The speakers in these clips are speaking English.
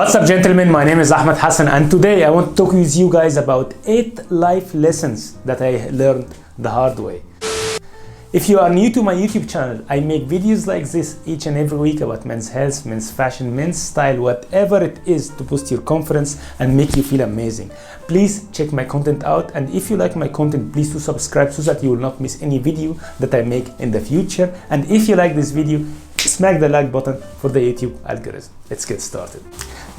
What's up, gentlemen? My name is Ahmed Hassan, and today I want to talk with you guys about 8 life lessons that I learned the hard way. If you are new to my YouTube channel, I make videos like this each and every week about men's health, men's fashion, men's style, whatever it is to boost your confidence and make you feel amazing. Please check my content out, and if you like my content, please do subscribe so that you will not miss any video that I make in the future. And if you like this video, smack the like button for the YouTube algorithm. Let's get started.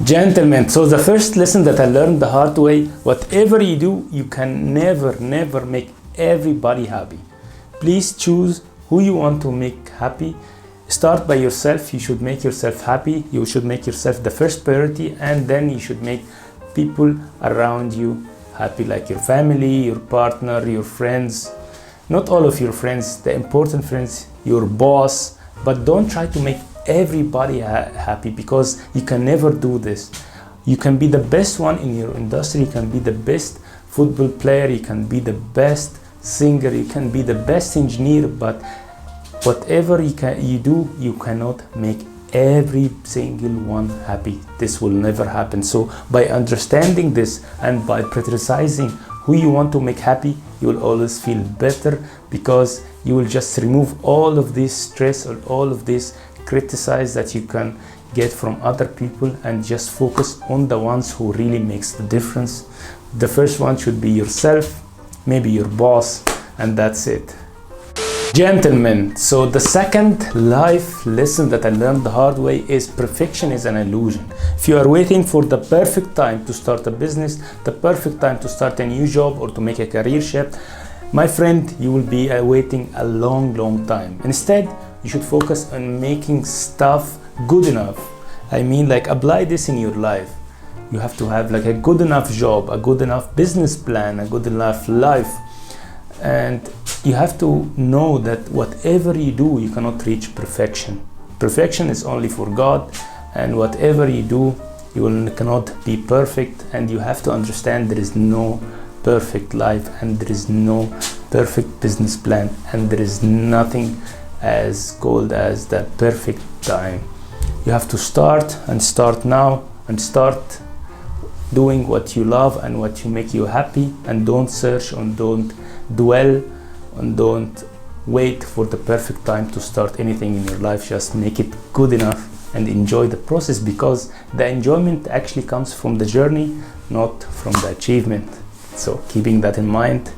Gentlemen, so the first lesson that I learned the hard way: whatever you do, you can never make everybody happy. Please choose who you want to make happy. Start by yourself. You should make yourself happy. You should make yourself the first priority, and then you should make people around you happy, like your family, your partner, your friends. Not all of your friends, the important friends, your boss, but don't try to make everybody happy, because you can never do this. You can be the best one in your industry, you can be the best football player, you can be the best singer, you can be the best engineer, but whatever you do, you cannot make every single one happy. This will never happen. So by understanding this and by prioritizing who you want to make happy, you will always feel better, because you will just remove all of this stress or all of this criticize that you can get from other people, and just focus on the ones who really makes the difference. The first one should be yourself, maybe your boss, and that's it. Gentlemen, so the second life lesson that I learned the hard way is perfection is an illusion. If you are waiting for the perfect time to start a business, the perfect time to start a new job or to make a career shift, my friend, you will be waiting a long time. Instead, you should focus on making stuff good enough. I mean, like, apply this in your life. You have to have like a good enough job, a good enough business plan, a good enough life. And you have to know that whatever you do, you cannot reach perfection. Perfection is only for God, and whatever you do, cannot be perfect. And you have to understand there is no perfect life, and there is no perfect business plan, and there is nothing as called as the perfect time. You have to start now, and start doing what you love and what you make you happy, and don't search and don't dwell and don't wait for the perfect time to start anything in your life. Just make it good enough and enjoy the process, because the enjoyment actually comes from the journey, not from the achievement. So keeping that in mind,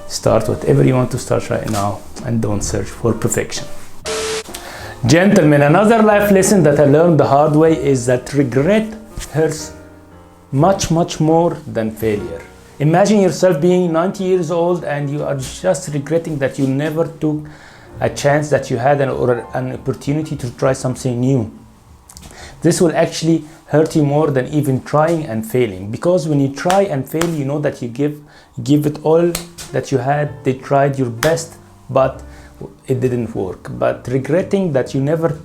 start whatever you want to start right now, and don't search for perfection. Gentlemen, another life lesson that I learned the hard way is that regret hurts much more than failure. Imagine yourself being 90 years old and you are just regretting that you never took a chance that you had or an opportunity to try something new. This will actually hurt you more than even trying and failing, because when you try and fail, you know that you give it all that you had. They tried your best, but it didn't work. But regretting that you never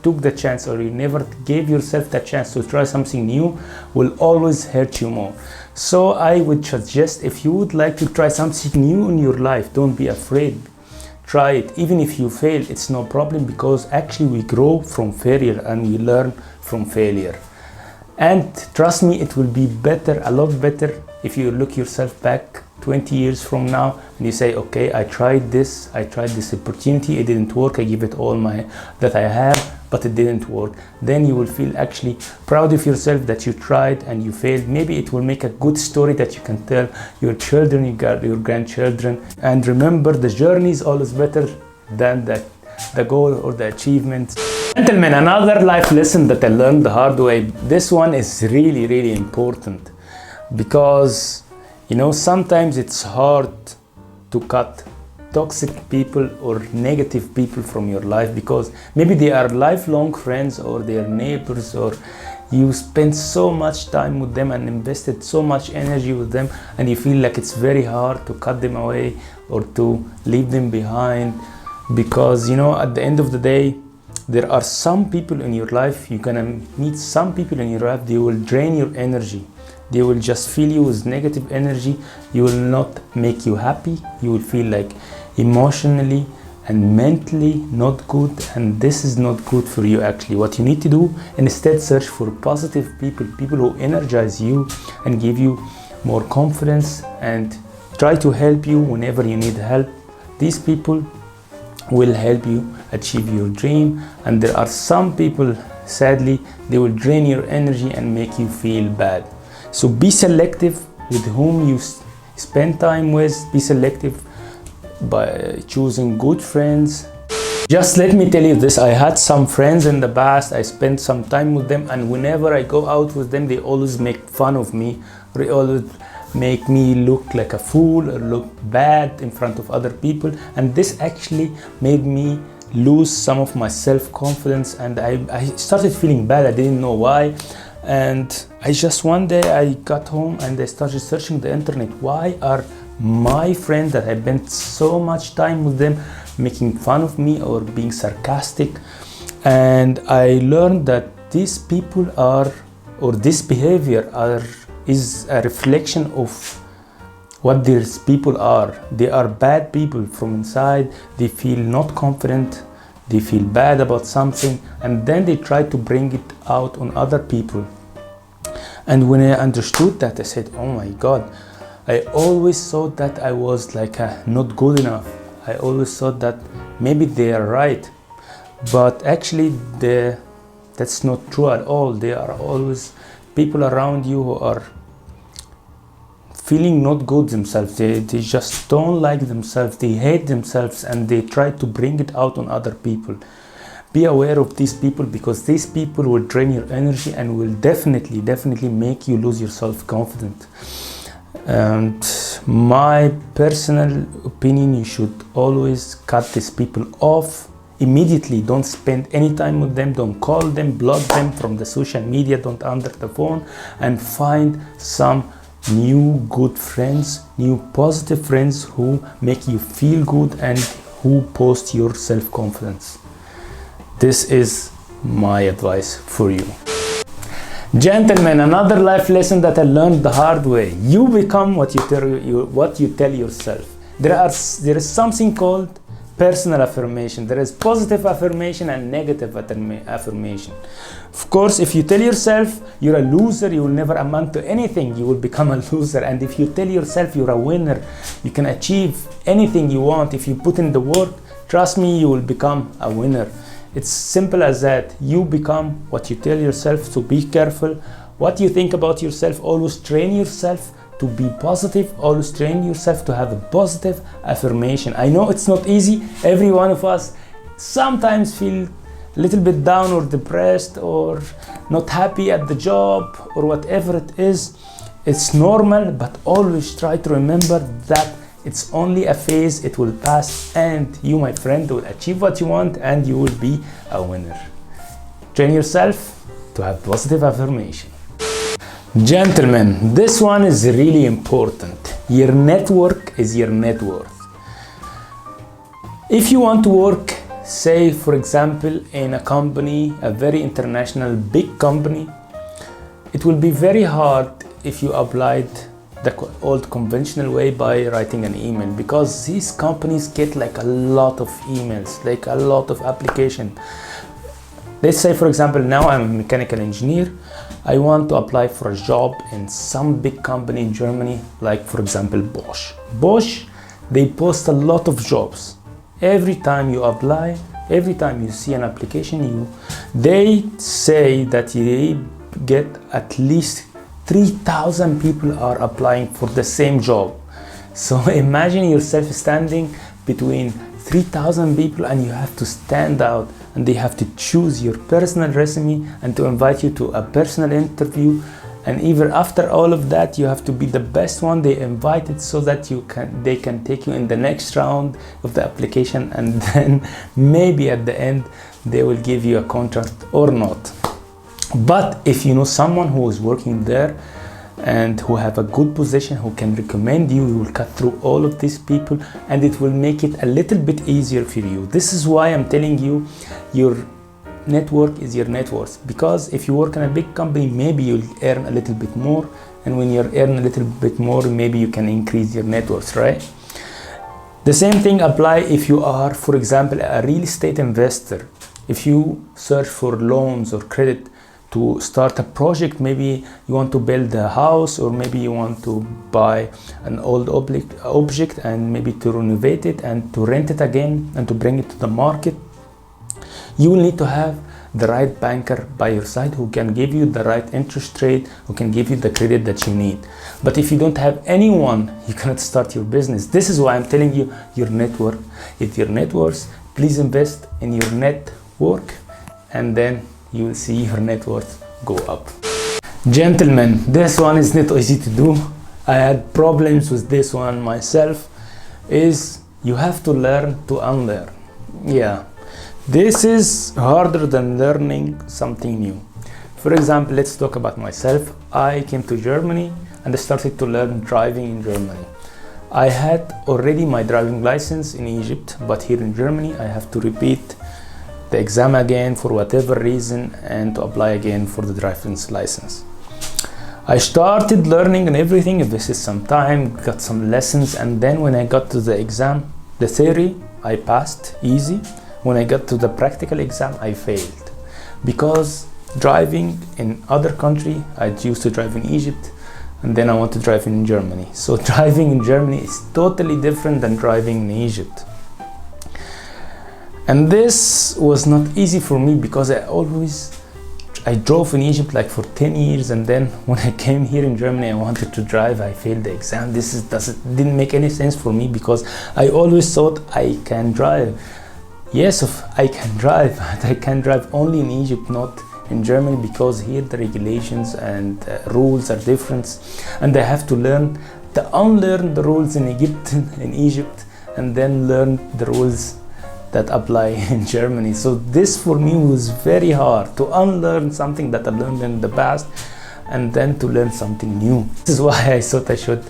took the chance, or you never gave yourself the chance to try something new, will always hurt you more. So I would suggest, if you would like to try something new in your life, don't be afraid. Try it. Even if you fail, it's no problem, because actually we grow from failure and we learn from failure. And trust me, it will be better, a lot better, if you look yourself back 20 years from now and you say, okay, I tried this opportunity, it didn't work, I give it all that I have, but it didn't work. Then you will feel actually proud of yourself that you tried and you failed. Maybe it will make a good story that you can tell your children, your grandchildren. And remember, the journey is always better than the goal or the achievement. Gentlemen, another life lesson that I learned the hard way. This one is really important, because sometimes it's hard to cut toxic people or negative people from your life, because maybe they are lifelong friends, or they are neighbors, or you spend so much time with them and invested so much energy with them, and you feel like it's very hard to cut them away or to leave them behind. Because at the end of the day, there are some people in your life, you're gonna meet some people in your life, they will drain your energy. They will just fill you with negative energy. You will not make you happy. You will feel like emotionally and mentally not good, and this is not good for you. Actually, what you need to do, instead, search for positive people who energize you and give you more confidence and try to help you whenever you need help. These people will help you achieve your dream, and there are some people, sadly, they will drain your energy and make you feel bad. So be selective with whom you spend time with. Be selective by choosing good friends. Just let me tell you this, I had some friends in the past, I spent some time with them, and whenever I go out with them, they always make fun of me. They always make me look like a fool or look bad in front of other people, and this actually made me lose some of my self-confidence, and I started feeling bad. I didn't know why, and I just one day I got home and I started searching the internet. Why are my friends that I spent so much time with them making fun of me or being sarcastic? And I learned that these people are, or this behavior is a reflection of what these people are. They are bad people from inside. They feel not confident, they feel bad about something, and then they try to bring it out on other people. And when I understood that, I said, oh my God, I always thought that I was like not good enough. I always thought that maybe they are right, but actually that's not true at all. There are always people around you who are feeling not good themselves. They just don't like themselves, they hate themselves, and they try to bring it out on other people. Be aware of these people, because these people will drain your energy and will definitely make you lose your self-confidence. And my personal opinion, you should always cut these people off immediately. Don't spend any time with them, don't call them, block them from the social media, don't answer the phone, and find some new good friends, new positive friends who make you feel good and who boost your self-confidence. This is my advice for you. Gentlemen, another life lesson that I learned the hard way. You become what you tell yourself. There is something called personal affirmation. There is positive affirmation and negative affirmation. Of course, if you tell yourself you're a loser, you will never amount to anything, you will become a loser. And if you tell yourself you're a winner, you can achieve anything you want. If you put in the work, trust me, you will become a winner. It's simple as that. You become what you tell yourself, so be careful what you think about yourself. Always train yourself to be positive. Always train yourself to have a positive affirmation. I know it's not easy. Every one of us sometimes feel a little bit down or depressed or not happy at the job or whatever it is. It's normal, but always try to remember that it's only a phase, it will pass, and you, my friend, will achieve what you want and you will be a winner. Train yourself to have positive affirmation. Gentlemen, this one is really important. Your network is your net worth. If you want to work, say for example, in a company, a very international big company, it will be very hard if you applied the old conventional way by writing an email, because these companies get like a lot of emails, like a lot of application. Let's say for example, now I'm a mechanical engineer. I want to apply for a job in some big company in Germany, like for example Bosch. Bosch, they post a lot of jobs. Every time you apply, every time you see an application, they say that they get at least 3,000 people are applying for the same job. So imagine yourself standing between 3,000 people and you have to stand out, and they have to choose your personal resume and to invite you to a personal interview. And even after all of that, you have to be the best one they invited, so that they can take you in the next round of the application, and then maybe at the end they will give you a contract or not. But if you know someone who is working there and who have a good position, who can recommend you, you will cut through all of these people and it will make it a little bit easier for you. This is why I'm telling you, your network is your net worth. Because if you work in a big company, maybe you'll earn a little bit more, and when you earn a little bit more, maybe you can increase your net worth, right? The same thing apply if you are, for example, a real estate investor. If you search for loans or credit to start a project, maybe you want to build a house, or maybe you want to buy an old object and maybe to renovate it and to rent it again and to bring it to the market, you will need to have the right banker by your side who can give you the right interest rate, who can give you the credit that you need. But if you don't have anyone, you cannot start your business. This is why I'm telling you, your network. If your net worth, please invest in your network, and then you will see your net worth go up. Gentlemen, this one is not easy to do. I had problems with this one myself. Is you have to learn to unlearn. Yeah, this is harder than learning something new. For example, let's talk about myself. I came to Germany and I started to learn driving in Germany. I had already my driving license in Egypt, but here in Germany I have to repeat the exam again for whatever reason and to apply again for the driver's license. I started learning and everything, invested some time, got some lessons, and then when I got to the exam, the theory I passed easy. When I got to the practical exam, I failed because driving in other country, I used to drive in Egypt, and then I want to drive in Germany. So driving in Germany is totally different than driving in Egypt. And this was not easy for me because I drove in Egypt like for 10 years, and then when I came here in Germany I wanted to drive, I failed the exam. Didn't make any sense for me because I always thought I can drive. Yes, I can drive, but I can drive only in Egypt, not in Germany, because here the regulations and rules are different, and I have to unlearn the rules in Egypt, and then learn the rules that apply in Germany. So this for me was very hard, to unlearn something that I learned in the past and then to learn something new. This is why I thought I should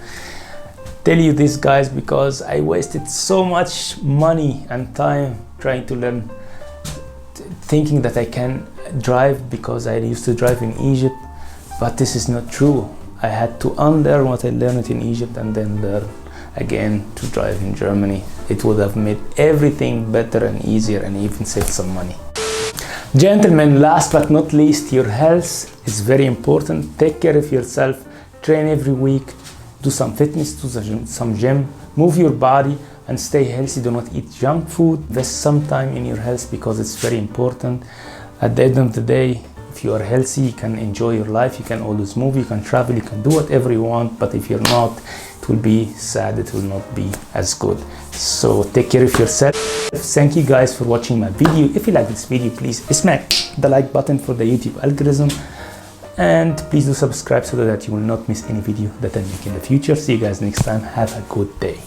tell you this, guys, because I wasted so much money and time trying to learn, thinking that I can drive because I used to drive in Egypt, but this is not true. I had to unlearn what I learned in Egypt and then learn again to drive in Germany. It would have made everything better and easier and even saved some money. Gentlemen, last but not least, your health is very important. Take care of yourself, train every week, do some fitness, do some gym, move your body and stay healthy. Do not eat junk food. Invest some time in your health because it's very important. At the end of the day, if you are healthy, you can enjoy your life, you can always move, you can travel, you can do whatever you want. But if you're not, it will be sad, it will not be as good. So take care of yourself. Thank you guys for watching my video. If you like this video, please smack the like button for the YouTube algorithm, and please do subscribe so that you will not miss any video that I make in the future. See you guys next time. Have a good day.